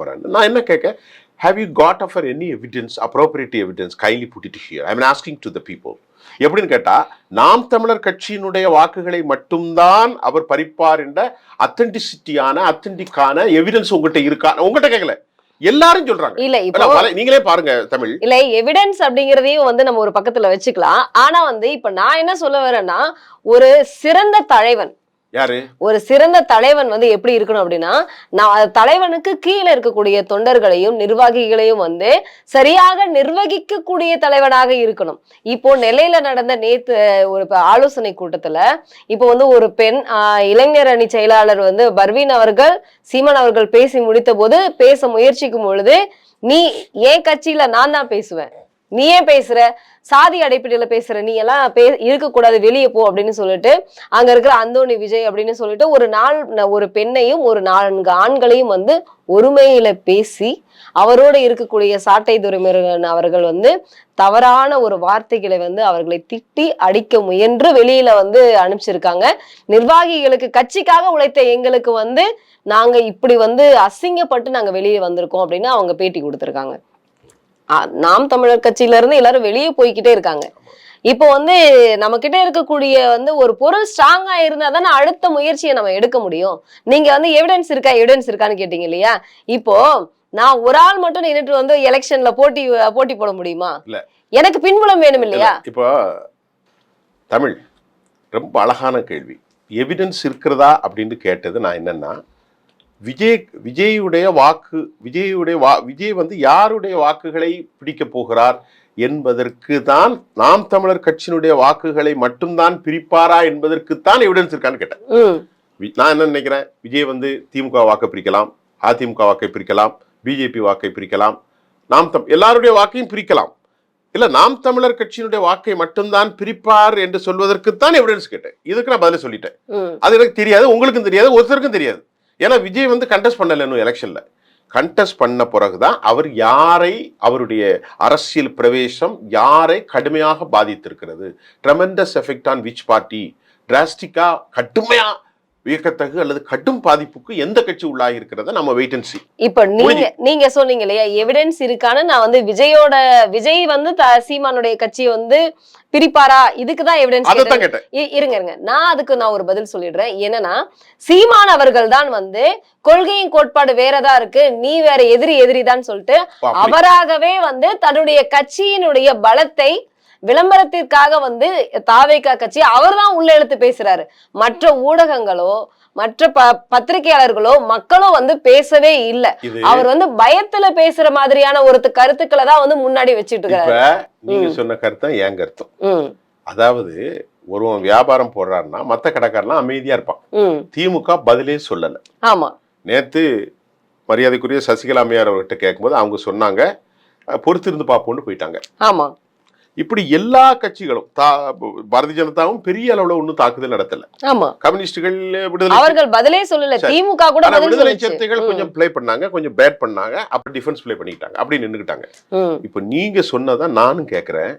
S1: போறாங்க. நான் என்ன கேட்க, have you got of any evidence, appropriate evidence? Kindly put it here. I am asking to the people. எப்படின்னு கேட்டா, நாம் தமிழர் கட்சியினுடைய வாக்குகளை மட்டும்தான் அவர் பறிப்பார் என்ற அத்தன்டிக்கான எவிடன்ஸ் உங்ககிட்ட இருக்கா? உங்ககிட்ட கேட்கல, எல்லாரும் சொல்றாங்க.
S2: இல்ல இப்போ
S1: நீங்களே பாருங்க தமிழ்.
S2: இல்ல எவிடன்ஸ் அப்படிங்கறதையும் வந்து நம்ம ஒரு பக்கத்துல வச்சுக்கலாம். ஆனா வந்து இப்ப நான் என்ன சொல்ல வரேன்னா, ஒரு சிறந்த தலைவன்
S1: யாரு?
S2: ஒரு சிறந்த தலைவன் வந்து எப்படி இருக்கணும் அப்படின்னா, நான் தலைவனுக்கு கீழே இருக்கக்கூடிய தொண்டர்களையும் நிர்வாகிகளையும் வந்து சரியாக நிர்வகிக்கக்கூடிய தலைவனாக இருக்கணும். இப்போ நெல்லையில நடந்த நேத்து ஒரு ஆலோசனை கூட்டத்துல இப்போ வந்து ஒரு பெண் இளைஞர் அணி செயலாளர் வந்து பர்வீன் அவர்கள் சீமான் அவர்கள் பேசி முடித்த போது பேச முயற்சிக்கும் பொழுது, நீ ஏன் கட்சியில நான் தான் பேசுவேன், நீ ஏன் பேசுற, சாதி அடிப்படையில பேசுற, நீ எல்லாம் இருக்கக்கூடாது, வெளியே போ அப்படின்னு சொல்லிட்டு அங்க இருக்கிற அந்தோணி விஜய் அப்படின்னு சொல்லிட்டு ஒரு பெண்ணையும் ஒரு 4 ஆண்களையும் வந்து ஒருமையில பேசி அவரோடு இருக்கக்கூடிய சாட்டை துரைமுருகன் அவர்கள் வந்து தவறான ஒரு வார்த்தைகளை வந்து அவர்களை திட்டி அடிக்க முயன்று வெளியில வந்து அனுப்பிச்சிருக்காங்க. நிர்வாகிகளுக்கு, கட்சிக்காக உழைத்த எங்களுக்கு வந்து நாங்க இப்படி வந்து அசிங்கப்பட்டு நாங்க வெளியே வந்திருக்கோம் அப்படின்னு அவங்க பேட்டி கொடுத்திருக்காங்க. நாம் தமிழர் கட்சியில இருந்து எல்லாரும் வெளியே போய்கிட்டே இருக்காங்க. இப்போ வந்து நம்ம கிட்ட இருக்கக்கூடிய வந்து ஒரு பொருள் ஸ்ட்ராங்கா இருந்தா தானே அடுத்த முயற்சியை நம்ம எடுக்க முடியும். நீங்க வந்து எவிடன்ஸ் இருக்கான்னு கேட்டீங்க இல்லையா? இப்போ நான் ஒரு ஆள் மட்டும் நின்னுட்டு வந்து எலெக்ஷன்ல போட்டி போட முடியுமா? எனக்கு பின்புலம் வேணும் இல்லையா?
S1: இப்போ தமிழ் ரொம்ப அழகான கேள்வி. எவிடன்ஸ் இருக்கிறதா அப்படின்னு கேட்டது நான் என்னன்னா, விஜய் வந்து யாருடைய வாக்குகளை பிடிக்க போகிறார், என்பதற்கு தான் நாம் தமிழர் கட்சியினுடைய வாக்குகளை மட்டும்தான் பிரிப்பாரா என்பதற்குத்தான் எவிடன்ஸ் இருக்கான்னு கேட்டேன். நான் என்ன நினைக்கிறேன், விஜய் வந்து திமுக வாக்கை பிரிக்கலாம், அதிமுக வாக்கை பிரிக்கலாம், பிஜேபி வாக்கை பிரிக்கலாம், எல்லாருடைய வாக்கையும் பிரிக்கலாம். இல்ல நாம் தமிழர் கட்சியினுடைய வாக்கை மட்டும்தான் பிரிப்பார் என்று சொல்வதற்குத்தான் எவிடன்ஸ் கேட்டேன். இதுக்கு நான் பதில சொல்லிட்டேன். அது எனக்கு தெரியாது, உங்களுக்கும் தெரியாது, ஒருத்தருக்கும் தெரியாது. ஏன்னா விஜய் வந்து கண்டெஸ்ட் பண்ணல இன்னும் எலெக்ஷன்ல. கண்டெஸ்ட் பண்ண பிறகுதான் அவர் யாரை, அவருடைய அரசியல் பிரவேசம் யாரை கடுமையாக பாதித்திருக்கிறது, tremendous effect on which party, டிராஸ்டிக்கா கடுமையா வியக்கத்தகு அல்லது கடும் பாதிப்புக்கு எந்த கட்சி உள்ளாகி இருக்கிறத நம்ம வெயிட் அண்ட் see.
S2: இப்ப நீங்க சொன்னீங்க இல்லையா எவிடன்ஸ் இருக்கான்னு, நான் வந்து விஜய் வந்து சீமானுடைய கட்சியை வந்து பிரிப்பாரா, இதுக்குதான் எவிடன்ஸ் இருங்க. நான் ஒரு பதில் சொல்லிடுறேன். என்னன்னா சீமான் அவர்கள் தான் வந்து கொள்கையின் கோட்பாடு வேறதா இருக்கு, நீ வேற எதிரிதான் சொல்லிட்டு அவராகவே வந்து தன்னுடைய கட்சியினுடைய பலத்தை விளம்பரத்திற்காக வந்து தாவேகா கட்சி அவர் தான் உள்ள எடுத்து பேசுறாரு. மற்ற ஊடகங்களோ மற்ற பத்திரிகையாளர்களோ மக்களோ வந்து பேசவே இல்லை. அவர் வந்து பயத்துல பேசுற மாதிரியான ஒரு கருத்துக்களை தான் வந்து முன்னாடி வச்சுட்டு இருக்காரு.
S1: நீங்க சொன்ன கருத்தம் என் கருத்தம். அதாவது ஒருவன் வியாபாரம் போடுறாருன்னா மத்த கடைக்காரலாம் அமைதியா இருப்பான். திமுக பதிலே சொல்லல.
S2: ஆமா,
S1: நேத்து மரியாதைக்குரிய சசிகலா அம்மையார் அவர்கிட்ட கேட்கும்போது அவங்க சொன்னாங்க பொறுத்திருந்து பார்ப்போம்னு போயிட்டாங்க.
S2: ஆமா,
S1: இப்படி எல்லா கட்சிகளும் பாரதிய ஜனதாவும் பெரிய அளவுல ஒன்னும் தாக்குதல் நடத்தல.
S2: ஆமா,
S1: கம்யூனிஸ்டுகள்
S2: அவர்கள் பதிலே சொல்லல. திமுக கூட
S1: விடுதலை சிறுத்தைகள் கொஞ்சம் பிளே பண்ணாங்க, கொஞ்சம் பேட் பண்ணாங்க, அப்ப டிஃபென்ஸ் பிளே பண்ணிட்டாங்க, அப்படி நின்னுக்கிட்டாங்க. இப்ப நீங்க சொன்னதான் நானும் கேக்குறேன்,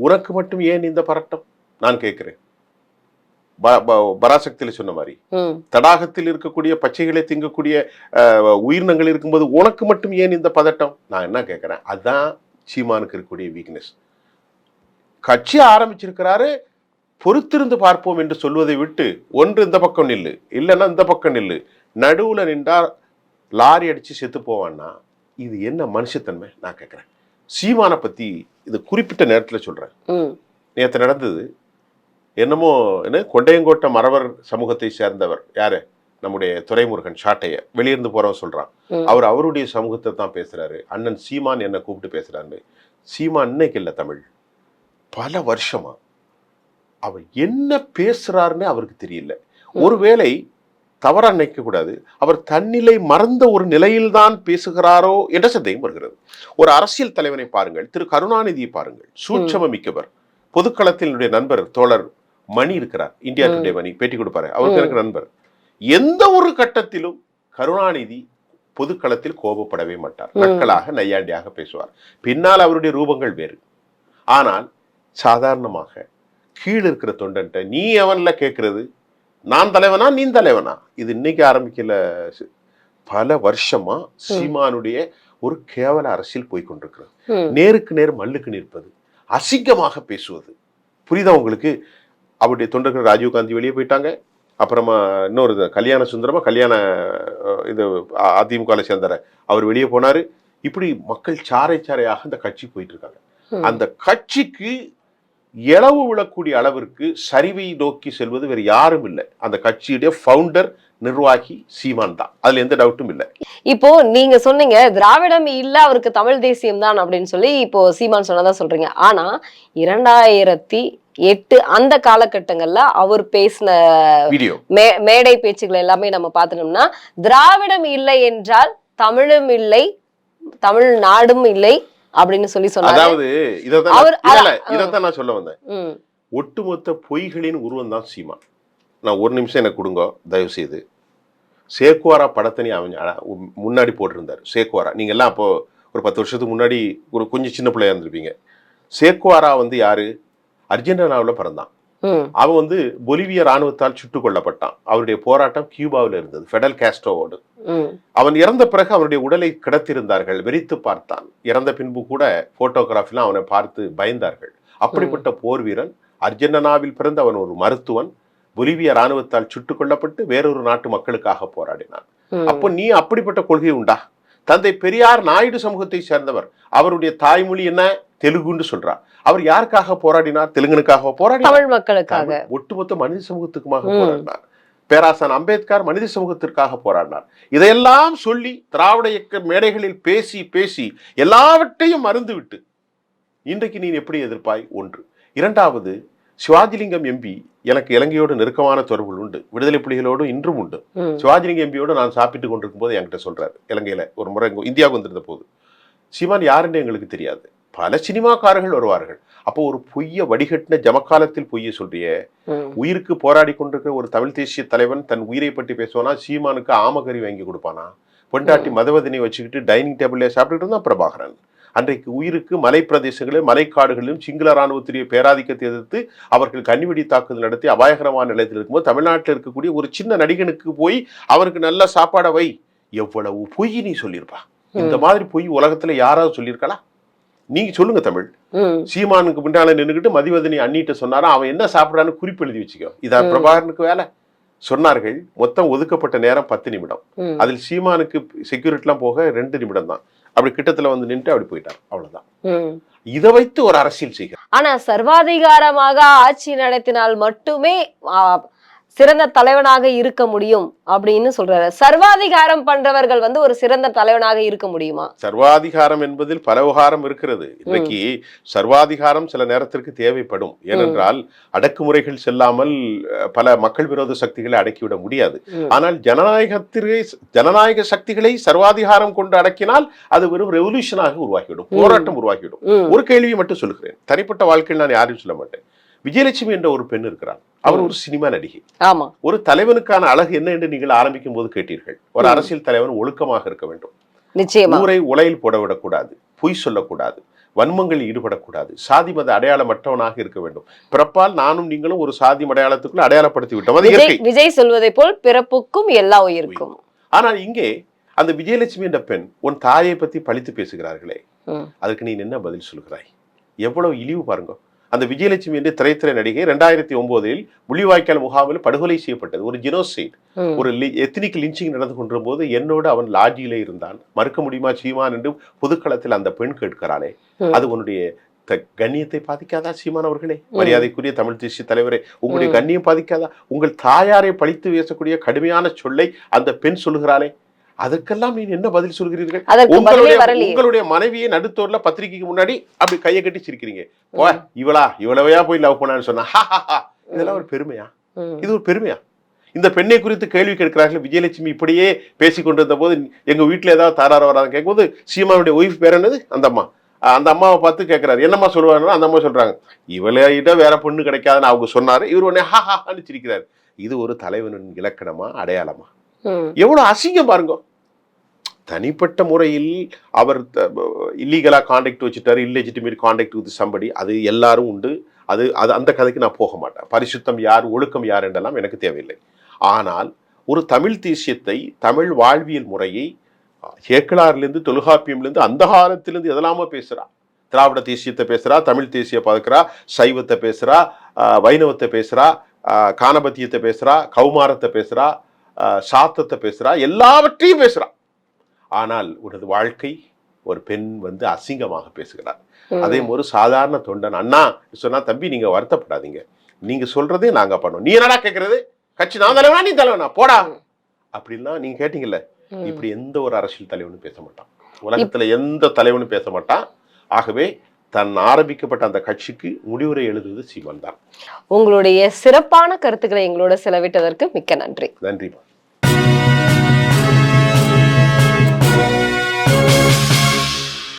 S1: உனக்கு மட்டும் ஏன் இந்த பரட்டம் நான் கேக்குறேன். பராசக்தியில சொன்ன மாதிரி தடாகத்தில் இருக்கக்கூடிய பச்சைகளை திங்கக்கூடிய உயிரினங்கள் இருக்கும்போது உனக்கு மட்டும் ஏன் இந்த பதட்டம் நான் என்ன கேக்குறேன். அதுதான் சீமானுக்கு இருக்கக்கூடிய வீக்னஸ். கட்சி ஆரம்பிச்சிருக்கிறாரு, பொறுத்திருந்து பார்ப்போம் என்று சொல்வதை விட்டு ஒன்று இந்த பக்கம் நில்லு, இல்லைன்னா இந்த பக்கம் நில்லு, நடுவுல நின்றா லாரி அடிச்சு செத்து போவான்னா இது என்ன மனுஷத்தன்மை நான் கேட்கிறேன். சீமானை பத்தி இது குறிப்பிட்ட நேரத்துல சொல்றேன். நேற்று நடந்தது என்னமோ என்ன, கொண்டையங்கோட்டை மறவர் சமூகத்தை சேர்ந்தவர் யாரு, நம்முடைய துரைமுருகன் சாட்டைய வெளியிருந்து போறவன் சொல்றான், அவருடைய சமூகத்தை தான் பேசுறாரு, அண்ணன் சீமான் என்ன கூப்பிட்டு பேசுறாரு. சீமான் இன்னைக்கு இல்ல, தமிழ் பல வருஷமா அவர் என்ன பேசுறாருன்னு அவருக்கு தெரியல. ஒருவேளை தவறா நினைக்க கூடாது, அவர் தன்னிலை மறந்த ஒரு நிலையில்தான் பேசுகிறாரோ என்ற சந்தேகம் வருகிறது. ஒரு அரசியல் தலைவனை பாருங்கள், திரு கருணாநிதியை பாருங்கள், சூட்சம மிக்கவர். பொதுக்களத்தில் என்னுடைய நண்பர் தோழர் மணி இருக்கிறார், இந்தியா டுடே மணி பேட்டி கொடுப்பாரு, அவருக்கு எனக்கு நண்பர். எந்த ஒரு கட்டத்திலும் கருணாநிதி பொதுக்களத்தில் கோபப்படவே மாட்டார், நக்கலாக நையாண்டியாக பேசுவார். பின்னால் அவருடைய ரூபங்கள் வேறு. ஆனால் சாதாரணமாக கீழே இருக்கிற தொண்டன்ட்ட நீ அவன்ல கேட்கறது, நான் தலைவனா நீ தலைவனா, இது இன்னைக்கு ஆரம்பிக்கல, பல வருஷமா சீமானுடைய ஒரு கேவல அரசியல் போய்கொண்டிருக்கிறது. நேருக்கு நேர் மல்லுக்கு நிற்பது, அசிங்கமாக பேசுவது. புரியுதா உங்களுக்கு? அவருடைய தொண்டர்கள் ராஜீவ்காந்தி வெளியே போயிட்டாங்க, அப்புறமா இன்னொரு கல்யாண சுந்தரமா கல்யாண இது அதிமுக சேர்ந்தார அவர் வெளியே போனாரு. இப்படி மக்கள் சாரை சாரையாக அந்த கட்சி போயிட்டு இருக்காங்க. அந்த கட்சிக்கு இளவு விழக்கூடிய அளவிற்கு சரிவை நோக்கி செல்வது வேறு யாரும் இல்லை, அந்த கட்சியுடைய ஃபவுண்டர் நிர்வாகி சீமான் தான், அதுல எந்த டவுட்டும் இல்லை.
S2: இப்போ நீங்க சொன்னீங்க திராவிடம் இல்ல அவருக்கு தமிழ் தேசியம் தான் அப்படின்னு சொல்லி இப்போ சீமான் சொன்னதா சொல்றீங்க. ஆனா 2008 அந்த காலகட்டங்கள்ல அவர் பேசின
S1: வீடியோ
S2: மேடை பேச்சுகள் எல்லாமே நம்ம பார்த்தோம்னா, திராவிடம் இல்லை என்றால் தமிழும் இல்லை, தமிழ்நாடும் இல்லை அப்படின்னு சொல்லி சொன்னாரு.
S1: அதாவது இதான் நான் சொல்ல வந்தேன். ஒட்டுமொத்த பொய்களின் உருவம் தான் சீமான். நான் ஒரு நிமிஷம் எனக்கு கொடுங்க தயவு செய்து. சேக்குவாரா படத்தனி முன்னாடி போட்டிருந்தாரு. சேக்குவாரா நீங்க எல்லாம் அப்போ ஒரு 10 வருஷத்துக்கு முன்னாடி ஒரு கொஞ்சம் சின்ன பிள்ளையா இருந்திருப்பீங்க. சேக்குவாரா வந்து யாரு, அர்ஜென்டினாவில் பிறந்தான். அவன் வந்து பொலிவிய ராணுவத்தால் சுட்டுக் கொல்லப்பட்டான். அவருடைய போராட்டம் கியூபாவில் இருந்தது, ஃபெடல் காஸ்ட்ரோவோடு. அவன் இறந்த பிறகு அவனுடைய உடலை கிடத்திருந்தார்கள், வெறித்து பார்த்தான். இறந்த பின்பு கூட போட்டோகிராஃபிலாம் அவனை பார்த்து பயந்தார்கள். அப்படிப்பட்ட போர் வீரன், அர்ஜென்டினாவில் பிறந்த அவன் ஒரு மருத்துவன், பொலிவிய ராணுவத்தால் சுட்டுக் கொல்லப்பட்டு வேறொரு நாட்டு மக்களுக்காக போராடினான். அப்போ நீ அப்படிப்பட்ட கொள்கை உண்டா? தந்தை பெரியார் நாயுடு சமூகத்தை சேர்ந்தவர், அவருடைய தாய்மொழி என்ன, தெலுங்குன்னு சொல்றார். அவர் யாருக்காக போராடினார்? தெலுங்கனுக்காக போராடினார், தமிழ் மக்களுக்காக, ஒட்டுமொத்த மனித சமூகத்துக்குமாக போராடினார். பேராசான் அம்பேத்கர் மனித சமூகத்திற்காக போராடினார். இதையெல்லாம் சொல்லி திராவிட இயக்க மேடைகளில் பேசி பேசி எல்லாவற்றையும் மறந்துவிட்டு இன்றைக்கு நீ எப்படி எதிர்ப்பாய்? ஒன்று. இரண்டாவது, சிவாஜிலிங்கம் எம்பி எனக்கு இலங்கையோடு நெருக்கமான தொடர்புகள் உண்டு, விடுதலை புலிகளோடு இன்றும் உண்டு. சிவாஜிலிங்கம் எம்பியோடு நான் சாப்பிட்டு கொண்டிருக்கும் போது என்கிட்ட சொல்றாரு, இலங்கையில ஒரு முறை இந்தியாவுக்கு வந்திருந்த போது, சீமான் யாருன்னு எங்களுக்கு தெரியாது, பல சினிமாக்காரர்கள் வருவார்கள், அப்போ ஒரு பொய்ய வடிகட்டின ஜமக்காலத்தில் பொய்ய சொல்றிய, உயிருக்கு போராடி கொண்டிருக்கிற ஒரு தமிழ் தேசிய தலைவன் தன் உயிரை பற்றி பேசுவானா? சீமானுக்கு ஆமகறி வாங்கி கொடுப்பானா? பொண்டாட்டி மதவதனை வச்சுக்கிட்டு டைனிங் டேபிள்ல சாப்பிட்டுட்டு இருந்தா பிரபாகரன். அன்றைக்கு உயிருக்கு மலை பிரதேசங்களில் மலைக்காடுகளிலும் சிங்கள ராணுவத்துடைய பேராதிக்கத்தை எதிர்த்து அவர்கள் கண்ணிவெடி தாக்குதல் நடத்தி அபாயகரமான நிலையத்தில் இருக்கும்போது தமிழ்நாட்டில் இருக்கக்கூடிய ஒரு சின்ன நடிகனுக்கு போய் அவருக்கு நல்ல சாப்பாடை வை, எவ்வளவு பொய் நீ சொல்லியிருப்பா? இந்த மாதிரி பொய் உலகத்துல யாராவது சொல்லியிருக்கலாம்? நீங்க சொல்லுங்க தமிழ். சீமானுக்கு முன்னால நின்றுகிட்டு மதிவதனி அண்ணிட்ட சொன்னாரா, அவன் என்ன சாப்பிடான்னு குறிப்பு எழுதி வச்சுக்கோ, இதான் பிரபாகரனுக்கு வேலை. சொன்னார்கள். மொத்தம் ஒதுக்கப்பட்ட நேரம் 10 நிமிடம். அதில் சீமானுக்கு செக்யூரிட்டிலாம் போக 2 நிமிடம் தான். அப்படி கிட்டத்துல வந்து நின்று அப்படி போயிட்டார், அவ்வளவுதான். இதை வைத்து ஒரு அரசியல் செய்கிறார்.
S2: ஆனா சர்வாதிகாரமாக ஆட்சி நடத்தினால் மட்டுமே சிறந்த தலைவனாக இருக்க முடியும் அப்படின்னு சொல்றாரு. சர்வாதிகாரம் பண்றவர்கள் வந்து ஒரு சிறந்த தலைவனாக இருக்க முடியுமா?
S1: சர்வாதிகாரம் என்பதில் பல விவகாரம் இருக்கிறது. இன்னைக்கு சர்வாதிகாரம் சில நேரத்திற்கு தேவைப்படும். ஏனென்றால் அடக்குமுறைகள் செல்லாமல் பல மக்கள் விரோத சக்திகளை அடக்கிவிட முடியாது. ஆனால் ஜனநாயக சக்திகளை சர்வாதிகாரம் கொண்டு அடக்கினால் அது வெறும் ரெவல்யூஷனாக உருவாகிவிடும், போராட்டம் உருவாகிவிடும். ஒரு கேள்வியை மட்டும் சொல்லுகிறேன், தனிப்பட்ட வாழ்க்கையில் நான் யாரையும் சொல்ல மாட்டேன். விஜயலட்சுமி என்ற ஒரு பெண் இருக்கிறார், அவர் ஒரு சினிமா நடிகை. ஒரு தலைவனுக்கான அழகு என்ன என்று நீங்கள் ஆரம்பிக்கும் போது கேட்டீர்கள். ஒரு அரசியல் தலைவன் ஒழுக்கமாக இருக்க வேண்டும், ஊரை உலையில் போடவிடக்கூடாது, பொய் சொல்லக்கூடாது, வன்மங்களில் ஈடுபடக்கூடாது, சாதி மத அடையாளமற்றவனாக இருக்க வேண்டும். பிறப்பால் நானும் நீங்களும் ஒரு சாதி அடையாளத்துக்குள்ள அடையாளப்படுத்தி விட்டோம், அது இயற்கை.
S2: விஜய் சொல்வதை போல் பிறப்புக்கும் எல்லா உயிருக்கும்.
S1: ஆனால் இங்கே அந்த விஜயலட்சுமி என்ற பெண் உன் தாயை பத்தி பழித்து பேசுகிறார்களே, அதுக்கு நீ என்ன பதில் சொல்கிறாய்? எவ்வளவு இழிவு பாருங்க. அந்த விஜயலட்சுமி என்று திரைத்துறை நடிகை 2009 முள்ளிவாய்க்கால் முகாமில் படுகொலை செய்யப்பட்டது. ஒரு ஜெனோசைட், ஒரு எத்னிக் லிஞ்சிங் நடந்து கொண்டிருந்த போது என்னோடு அவன் லாட்ஜியிலே இருந்தான். மறுக்க முடியுமா சீமான் என்று பொதுக்களத்தில் அந்த பெண் கேட்கிறாளே, அது உன்னுடைய கண்ணியத்தை பாதிக்காதா? சீமான் அவர்களே, மரியாதைக்குரிய தமிழ் தேசிய தலைவரே, உங்களுடைய கண்ணியம் பாதிக்காதா? உங்கள் தாயாரை பழித்து பேசக்கூடிய கடுமையான சொல்லை அந்த பெண் சொல்லுகிறாளே, அதுக்கெல்லாம் நீ என்ன பதில் சொல்கிறீர்கள்? உங்களுடைய மனைவியை நடுத்தோர்ல பத்திரிகைக்கு முன்னாடி அப்படி கையை கட்டி சிரிக்கிறீங்க. இவ்வளவையா போய் லவ் பண்ணான்னு சொன்னா, இதெல்லாம் ஒரு பெருமையா? இது ஒரு பெருமையா? இந்த பெண்ணை குறித்து கேள்வி கேட்கிறார்கள். விஜயலட்சுமி இப்படியே பேசி கொண்டிருந்த போது எங்க வீட்டுல ஏதாவது தாரார வராது கேட்கும்போது, சீமானுடைய ஒய்ஃப் பேர் என்னது? அந்த அம்மா. அந்த அம்மாவை பார்த்து கேட்கிறாரு, என்னம்மா சொல்லுவாங்க? அந்த அம்மா சொல்றாங்க, இவளையிட்ட வேற பொண்ணு கிடைக்காதுன்னு அவங்க சொன்னாரு. இவர் உடனே ஹாஹான்னு சிரிக்கிறாரு. இது ஒரு தலைவனின் இலக்கணமா, அடையாளமா? எவ்வளவு அசிங்கம் பாருங்க. தனிப்பட்ட முறையில் அவர் இல்லீகலா கான்டாக்ட் வச்சுட்டாரு, இல்லெஜிட்டிமேட் கான்டாக்ட் வித் சம்படி, அது எல்லாரும் உண்டு. அது அந்த கதைக்கு நான் போக மாட்டேன். பரிசுத்தம் யார், ஒழுக்கம் யார் என்றெல்லாம் எனக்கு தேவையில்லை. ஆனால் ஒரு தமிழ் தேசியத்தை, தமிழ் வாழ்வியல் முறையை சேக்கிழாரிலிருந்து தொல்காப்பியம்லேருந்து அந்த காலத்திலிருந்து எதெல்லாமோ பேசுறா. திராவிட தேசியத்தை பேசுறா, தமிழ் தேசிய பார்க்கிறா, சைவத்தை பேசுறா, வைணவத்தை பேசுறா, கானபத்தியத்தை பேசுறா, கௌமாரத்தை பேசுறா, சாத்தத்தை பேசுறா, எல்லாவற்றையும் பேசுறா. ஆனால் உனது வாழ்க்கை ஒரு பெண் வந்து அசிங்கமாக பேசுகிறார். அதே ஒரு சாதாரண தொண்டன் அண்ணா சொன்னா, தம்பி நீங்க வருத்தப்படாதீங்க, நீங்க சொல்றதே நாங்க பண்ணோம், நீ என்னடா கேட்கறது, கட்சி நான் தலைவனா நீ தலைவனா போடா அப்படின்னா நீங்க கேட்டீங்கல்ல. இப்படி எந்த ஒரு அரசியல் தலைவனும் பேச மாட்டான், உலகத்துல எந்த தலைவனும் பேச மாட்டான். ஆகவே தன் ஆரம்பிக்கப்பட்ட அந்த கட்சிக்கு முடிவுரை எழுதுவது சீமான் தான்.
S2: உங்களுடைய சிறப்பான கருத்துக்களை எங்களோட செலவிட்டதற்கு மிக்க நன்றி.
S1: நன்றி.